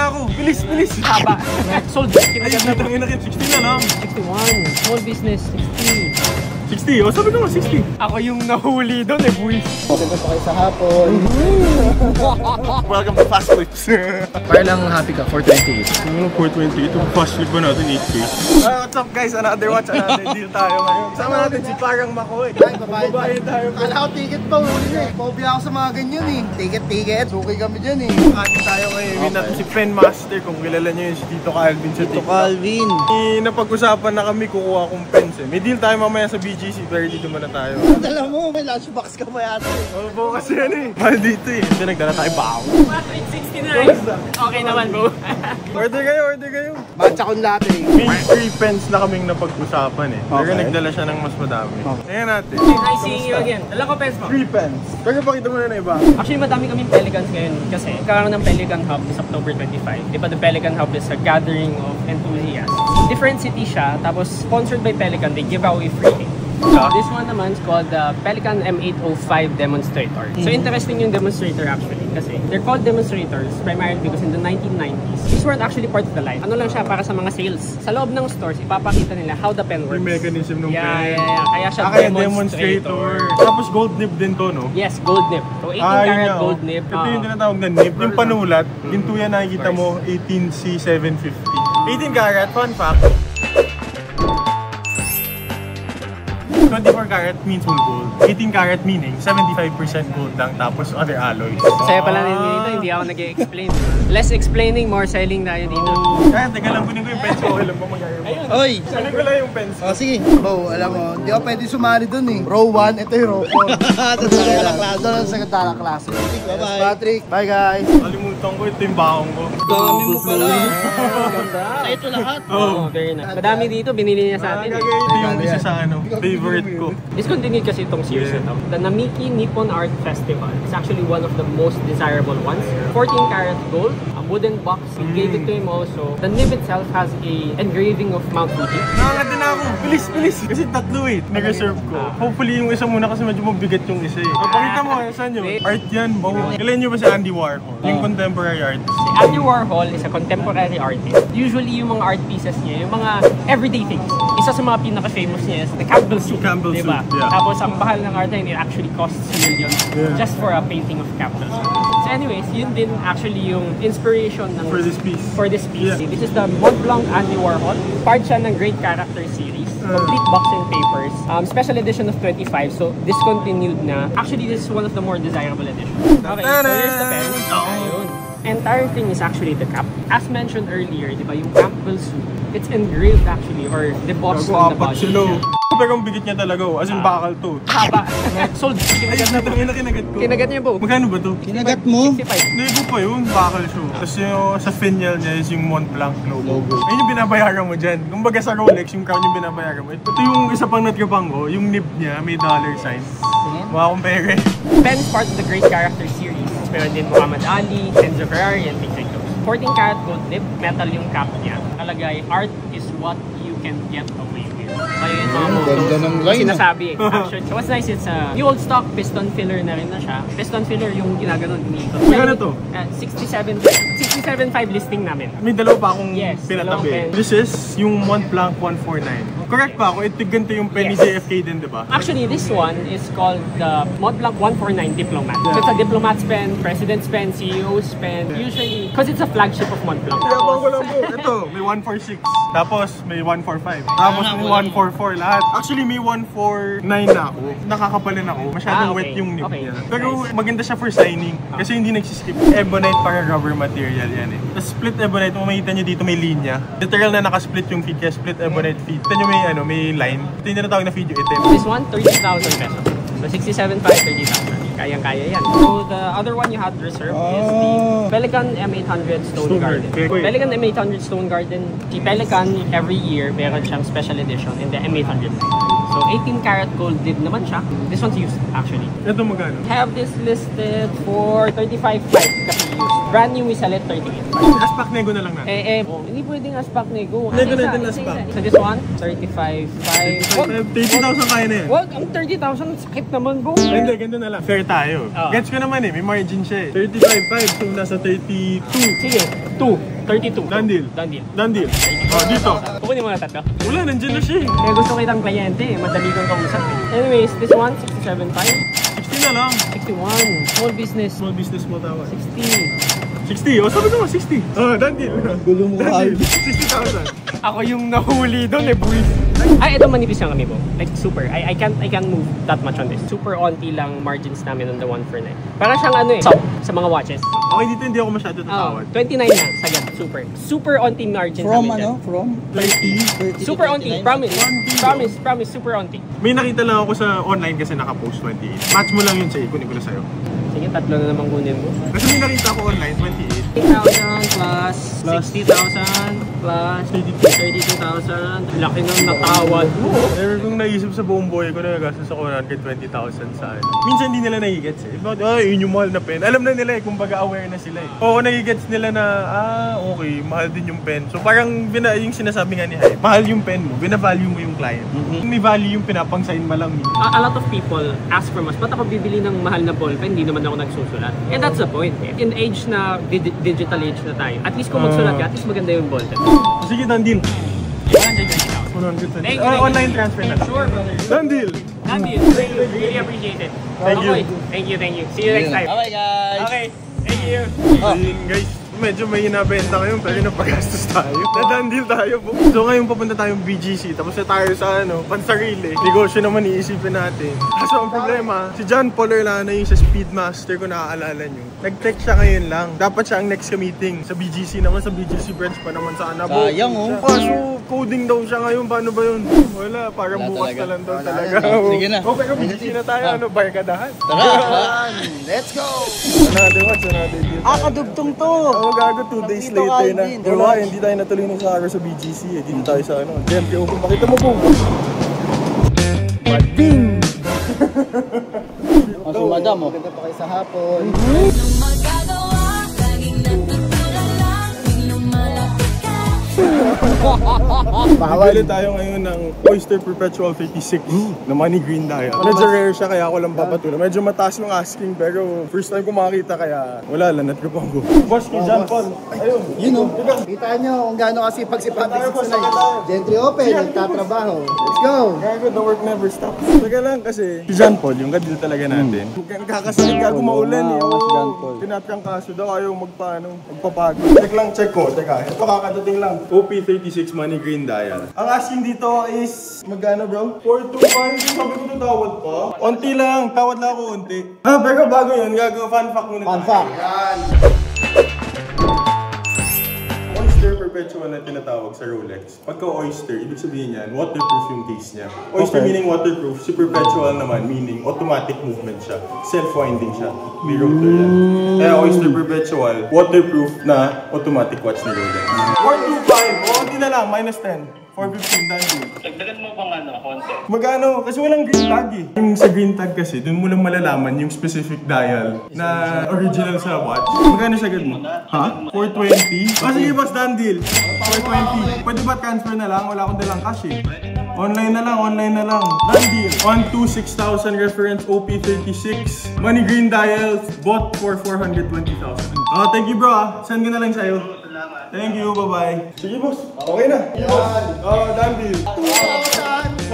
na ako. Bilis, bilis. Haba. Sold. Ay, natangin na 60 na lang. 61. Small business, 60. 60? O, sabi ko nga 60. Ako yung nahuli doon eh, boys. Maganda pa kayo sa hapon. Welcome to Fast Flips. Para lang happy ka, 428. Ano, 420? Ito, fast flip ba natin, 8K? What's up guys? Another watch, another deal tayo ngayon. Sama natin si Parang Makoy. Babayad tayo. Kala ko ticket pa, huli na eh. Phobia ako sa mga ganyan eh. Ticket. Suki kami dyan eh. Ati tayo ngayon. Meet natin si Pen Master. Kung kilala nyo yun si Tito Calvin sa TikTok. Calvin. Napag-usapan na kami kukuha kong pens eh. May deal tayo mamaya sa BGC pero dito muna tayo. Alam mo, may lunchbox ka pa yata eh. Opo kasi yan eh. Mahal dito eh. Kasi nagdala tayo bawo. 69. Okay naman, bro. Order kayo. Matcha con latte. May 3 pens na kaming napag-usapan eh. Pero Okay. nagdala siya ng mas madami. Ayan natin. Nice seeing you again. Dala ko pens mo. 3 pens. Pero pakita mo na iba. Actually, madami kaming Pelicans ngayon kasi karoon ng Pelican Hub is October 25. Di ba the Pelican Hub is a gathering of enthusiasts. Different city siya, tapos sponsored by Pelican, they give away free things. This one naman is called the Pelican M805 Demonstrator. So interesting yung demonstrator actually kasi they're called demonstrators primarily because in the 1990s, these weren't actually part of the line. Ano lang siya para sa mga sales. Sa loob ng stores, ipapakita nila how the pen works. Yung mechanism ng pen. Yeah. Kaya siya Kaya demonstrator. Tapos gold nib din to, no? Yes, gold nib. So 18 karat gold nib. Ito yung tinatawag na nib. Yung panulat, ginto yan nakikita mo, 18C750. 18 karat, fun fact. 24 karat means full gold. 18 karat meaning 75% gold lang tapos other alloys. Saya pala din dito, hindi ako nag-explain. Less explaining, more selling tayo dito. Kaya teka lang, kunin ko yung pens ko. Okay lang ba mag-ayaw mo? Oy! Kunin ko lang yung pens ko. Sige. Bro, alam mo, hindi ako pwede sumali dun eh. Row 1, ito yung row 4. Ito sa klase. Ito sa katara klase. Bye-bye. Patrick. Bye guys. Kalimutan ko, ito yung baong ko. Dami mo pala. Ganda. Sa ito lahat. Oh, very nice. Madami dito, binili niya sa atin. Ito yung isa sa favorite ko. Discontinued kasi itong series na to. The Namiki Nippon Art Festival is actually one of the most desirable ones. 14 karat gold, a wooden box. We gave it to him also. The nib itself has a engraving of Mount Fuji. Nakakad na ako. Bilis. Kasi tatlo eh. Nag-reserve ko. Hopefully yung isa muna kasi medyo mabigat yung isa eh. Pakita mo, saan yun? Art yan. Kailan nyo ba si Andy Warhol? Yung contemporary artist. Si Andy Warhol is a contemporary artist. Usually yung mga art pieces niya, yung mga everyday things. Isa sa mga pinaka-famous niya is the Campbell soup. Campbell soup, yeah. Tapos ang bahal ng art niya, it actually costs millions just for a painting of Campbell soup. So anyways, yun din actually yung inspiration ng For this piece. Yeah. This is the Mont Blanc Andy Warhol. Part siya ng Great Character series. Complete box and papers. Special edition of 25. So discontinued na. Actually, this is one of the more desirable editions. Okay, so here's the pen. Ayun. Entire thing is actually the cap. As mentioned earlier, di ba, yung Campbell soup, it's engraved actually or embossed on the body. Pero ang bigit niya talaga, as in bakal to. Haba. Sold. Ay, kinagat ko. Kinagat niya po. Magkano ba to? Kinagat mo? 65. Nego pa yun, bakal siya. Tapos yung sa finial niya is yung Mont Blanc logo. Ayun yung binabayaran mo dyan. Kumbaga sa Rolex, yung crown yung binabayaran mo. Ito yung isa pang natripang ko, yung nib niya, may dollar sign. Mga kumpere. Pen is part of the Great Character series. Meron din Muhammad Ali, Enzo Ferrari, and things like those. 14 karat gold nib, metal yung cap niya. Talagay, art is what you can get away with. So yun mga Ganda ng line, sinasabi eh. Actually, so what's nice, it's yung old stock piston filler na rin na siya. Piston filler yung ginaganon dito. Magkano to? 67.5 listing namin. May dalawa pa akong Yes, dalawang pinatabi. pen. This is yung Mont Blanc 149. Correct pa ako, ito ganito yung pen ni JFK din, di ba? Actually, this one is called the Mont Blanc 149 Diplomat. So it's a diplomat's pen, president's pen, CEO's pen. Usually, because it's a flagship of Mont Blanc. Yabang ko lang po. Ito, may 146. Tapos may 145. Tapos may 144 lahat. Actually, may 149 na ako. Nakakapalin ako. Masyadong okay. wet yung nib Okay. niya. Pero maganda siya for signing. Kasi hindi nagsiskip. Ebonite para rubber material yan eh. The split ebonite, kung makita nyo dito may linya. Literal na nakasplit yung feed kaya split ebonite feed. Ito nyo may line. Ito yung tinatawag na feed yung itim. This one, 30,000 pesos. So 67.5, 30,000. Kayang-kaya yan. So the other one you had reserved is the Pelican M800 Stone Garden. Pelican M800 Stone Garden, si Pelican every year meron siyang special edition in the M800. So 18 karat gold did naman siya. This one's used actually. Ito magkano? Have this listed for 35.5 kasi used. Brand new, we sell it 38. Aspak nego na lang natin. Hindi pwedeng aspak nego. Nego natin aspak. So this one, 35,500. 30,000 kaya na yan. Wag, ang 30,000, sakit naman bro. Hindi, ganito na lang. Fair tayo. Gets ko naman may margin siya 35,500, so nasa 32. Sige, 32. Done deal. Done deal. Dito. Kukunin mo na tatlo. Wala, nandiyan na siya Kaya gusto kitang kliyente, madali kang kausap. Anyways, this one, 67,500. 60 na lang. 61. Small business. Small business mo tawag. 60. 60? Sabi ko 60. Done deal. Gulo mo ka. 60,000. Ako yung nahuli doon boy. Ay, ito manipis lang kami po. Like super. I can't move that much on this. Super onti lang margins namin on the 149. Para siyang soft sa mga watches. Okay, dito hindi ako masyado tatawad. 29 lang, sagad. Super onti margins From namin dyan. From? 30. Super onti, promise, super onti. May nakita lang ako sa online kasi naka-post 28. Match mo lang yun sa'yo, kunin ko na sa'yo. Sige, tatlo na naman kunin mo. Kasi may nakita ako online, 28. 8,000 plus 60,000 plus 32,000. Laki ng natawad mo. Never kong naisip sa buong buhay ko na nagastos ako ng 20,000 saan. Minsan hindi nila nagigets Bakit, yun yung mahal na pen. Alam na nila kumbaga aware na sila Oo, nagigets nila na, okay, mahal din yung pen. So parang yung sinasabi nga ni Hype, mahal yung pen mo, binavalue mo yung client. May value yung pinapang-sign mo lang. A lot of people ask from us, ba't ako bibili ng mahal na ballpen? Hindi naman ako nagsusulat. And that's the point. In age na digital age na tayo, at least kung magsulat ka, at least maganda yung ballpen. Sige, done deal. 120,000. 120. Online transfer na lang. Sure, brother. Done deal. Done deal. Really appreciate it. Thank you. Okay. Thank you. See you next time. Bye guys. Okay. Thank you. Ayun guys, medyo may hinabenta ngayon pero napagastos tayo. Na-done deal tayo po. So ngayon papunta tayong BGC, tapos na tayo sa pansarili. Negosyo naman iisipin natin. Kaso ang problema, si John Paul Erlana yung sa Speedmaster ko naaalala nyo. Nag-text siya ngayon lang. Dapat siya ang next meeting sa BGC naman, sa BGC branch pa naman sana. Sayang Kaso coding daw siya ngayon, paano ba yun? Wala, parang Wala bukas talaga. na lang daw talaga. Sige na. Okay, BGC na tayo, barkadahan. Tara! Let's go! Another deal. Kadugtong to! Gago 2 days Dito, later na. Alvin. Pero hindi tayo natuloy ng soccer sa BGC Dito tayo sa Jemke Open. Pakita mo po. Bading! Si Madam, Maganda pa kayo sa hapon. Bili tayo ngayon ng Oyster Perpetual 36 na money green dial. Medyo rare siya kaya ako lang papatuloy. Medyo mataas yung asking pero first time ko makakita kaya wala, lanat ko pang go. Boss kay John Paul. Ayun. Yun Kita nyo kung gaano kasi pagsipag Gentry Open, nagtatrabaho. Let's go! Gago, the work never stops. Taga lang kasi si John Paul, yung kadil talaga natin. Kakasakit gago maulan Tinatyang kaso daw ayaw magpapagod. Check ko. Teka, ito kakadating lang. OP36 money green dial. Ang asking dito is magkano bro? 425. Sabi ko tawad pa. Unti lang. Tawad lang ako unti. Pero bago yun, gagawa fun fact muna. Fun fact. Oyster Perpetual na tinatawag sa Rolex. Pagka Oyster, ibig sabihin yan, waterproof yung case niya. Oyster meaning waterproof, si Perpetual naman meaning automatic movement siya. Self-winding siya. May rotor yan. Kaya Oyster Perpetual, waterproof na automatic watch ni Rolex. 425, hindi na lang, minus 10. 415 done. Dagdagan mo bang konti? Magkano? Kasi walang green tag Yung sa green tag kasi, dun mo lang malalaman yung specific dial na original sa watch. Magkano siya mo? Ha? 420? Sige boss, done deal. 420. Pwede ba transfer na lang? Wala akong dalang cash Online na lang. Done deal. 126,000 reference OP36. Money green dial, bought for 420,000. Thank you bro Send ko na lang sa'yo. Thank you, bye-bye. Sige boss, okay na. Done deal. 2,000!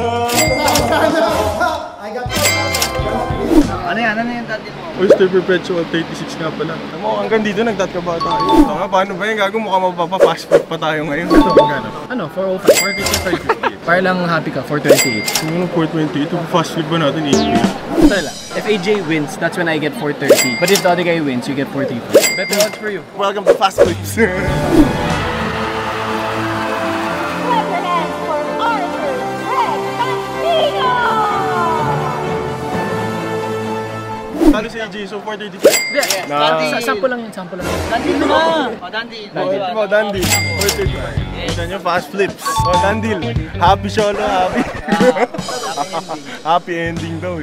I got 2,000! Ano yan dati mo? Oyster Perpetual 36 nga pala. Hanggang dito nagtataka ba tayo? Paano ba yung gago? Mukhang mapapa-fast food pa tayo ngayon. Ito, magkano? 405, 455. Para lang happy ka, 428. Ano 420? Ito, fast food ba natin? 8 Sorry lang. If AJ wins, that's when I get 430. But if the other guy wins, you get 435. Better odds for you. Welcome to Fast Flips. Ano si AJ? So 435? Sample lang yun, sample lang yun. Dandil mo na! Dandil. 435. Ito nyo, Fast Flips. Dandil. Happy solo, happy. Happy ending daw